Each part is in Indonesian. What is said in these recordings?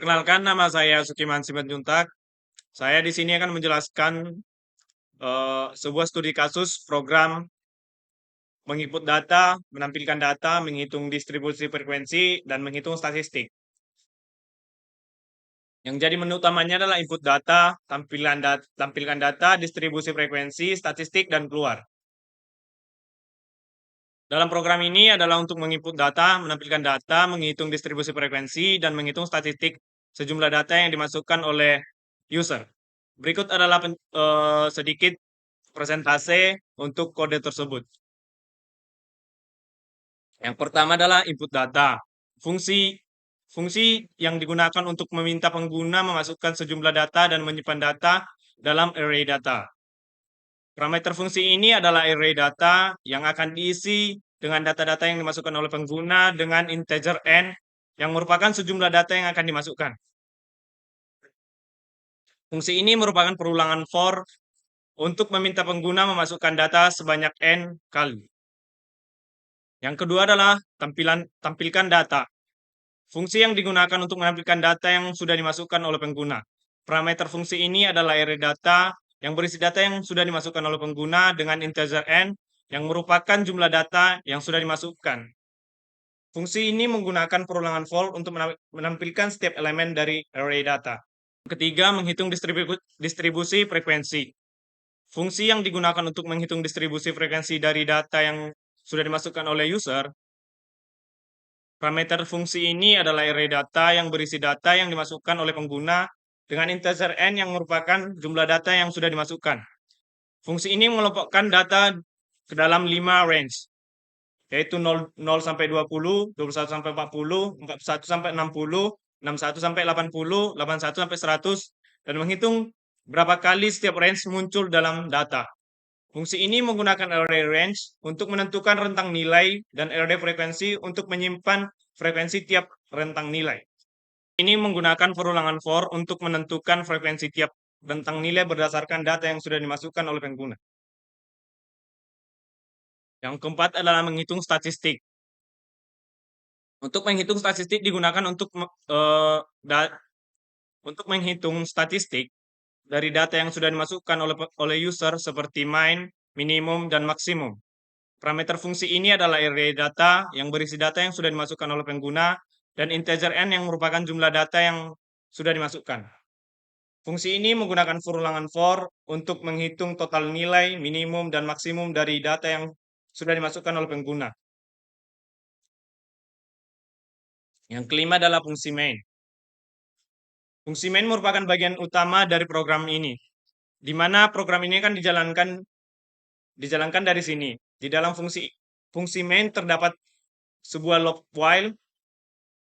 Perkenalkan, nama saya Sukiman Simanjuntak. Saya di sini akan menjelaskan sebuah studi kasus program menginput data, menampilkan data, menghitung distribusi frekuensi, dan menghitung statistik. Yang jadi menu utamanya adalah input data, tampilkan data, distribusi frekuensi, statistik, dan keluar. Dalam program ini adalah untuk menginput data, menampilkan data, menghitung distribusi frekuensi, dan menghitung statistik sejumlah data yang dimasukkan oleh user. Berikut adalah sedikit presentase untuk kode tersebut. Yang pertama adalah input data. Fungsi yang digunakan untuk meminta pengguna memasukkan sejumlah data dan menyimpan data dalam array data. Parameter fungsi ini adalah array data yang akan diisi dengan data-data yang dimasukkan oleh pengguna dengan integer n yang merupakan sejumlah data yang akan dimasukkan. Fungsi ini merupakan perulangan for untuk meminta pengguna memasukkan data sebanyak n kali. Yang kedua adalah tampilkan data. Fungsi yang digunakan untuk menampilkan data yang sudah dimasukkan oleh pengguna. Parameter fungsi ini adalah array data yang berisi data yang sudah dimasukkan oleh pengguna dengan integer n yang merupakan jumlah data yang sudah dimasukkan. Fungsi ini menggunakan perulangan for untuk menampilkan setiap elemen dari array data. Ketiga, menghitung distribusi frekuensi. Fungsi yang digunakan untuk menghitung distribusi frekuensi dari data yang sudah dimasukkan oleh user. Parameter fungsi ini adalah array data yang berisi data yang dimasukkan oleh pengguna dengan integer n yang merupakan jumlah data yang sudah dimasukkan. Fungsi ini mengelompokkan data ke dalam 5 range, yaitu 0 sampai 20, 21 sampai 40, 41 sampai 60, 61 sampai 80, 81 sampai 100, dan menghitung berapa kali setiap range muncul dalam data. Fungsi ini menggunakan array range untuk menentukan rentang nilai dan array frekuensi untuk menyimpan frekuensi tiap rentang nilai. Ini menggunakan perulangan for untuk menentukan frekuensi tiap rentang nilai berdasarkan data yang sudah dimasukkan oleh pengguna. Yang keempat adalah menghitung statistik. Untuk menghitung statistik digunakan untuk menghitung statistik dari data yang sudah dimasukkan oleh user seperti min, minimum, dan maksimum. Parameter fungsi ini adalah array data yang berisi data yang sudah dimasukkan oleh pengguna dan integer n yang merupakan jumlah data yang sudah dimasukkan. Fungsi ini menggunakan perulangan for untuk menghitung total nilai, minimum, dan maksimum dari data yang sudah dimasukkan oleh pengguna. Yang kelima adalah fungsi main. Fungsi main merupakan bagian utama dari program ini, di mana program ini kan dijalankan dari sini. Di dalam fungsi main terdapat sebuah loop while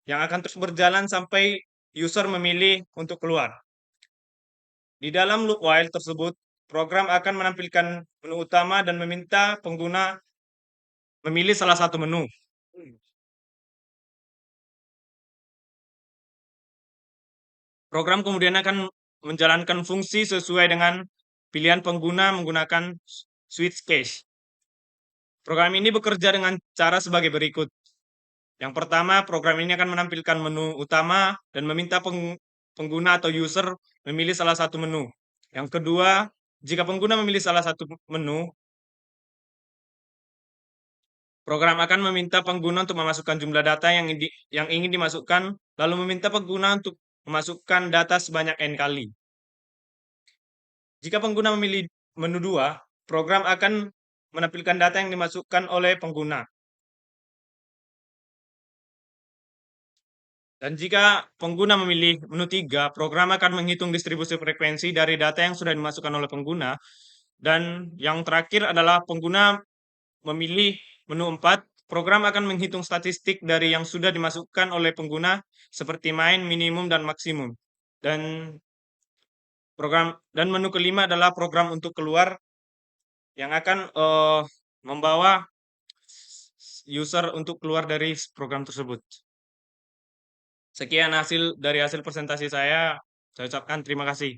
yang akan terus berjalan sampai user memilih untuk keluar. Di dalam loop while tersebut, program akan menampilkan menu utama dan meminta pengguna memilih salah satu menu. Program kemudian akan menjalankan fungsi sesuai dengan pilihan pengguna menggunakan switch case. Program ini bekerja dengan cara sebagai berikut. Yang pertama, program ini akan menampilkan menu utama dan meminta pengguna atau user memilih salah satu menu. Yang kedua, jika pengguna memilih salah satu menu, program akan meminta pengguna untuk memasukkan jumlah data yang ingin dimasukkan, lalu meminta pengguna untuk memasukkan data sebanyak n kali. Jika pengguna memilih menu 2, program akan menampilkan data yang dimasukkan oleh pengguna. Dan jika pengguna memilih menu 3, program akan menghitung distribusi frekuensi dari data yang sudah dimasukkan oleh pengguna. Dan yang terakhir adalah pengguna memilih menu 4, program akan menghitung statistik dari yang sudah dimasukkan oleh pengguna seperti min, minimum, dan maksimum. Dan menu kelima adalah program untuk keluar yang akan membawa user untuk keluar dari program tersebut. Sekian hasil presentasi saya ucapkan terima kasih.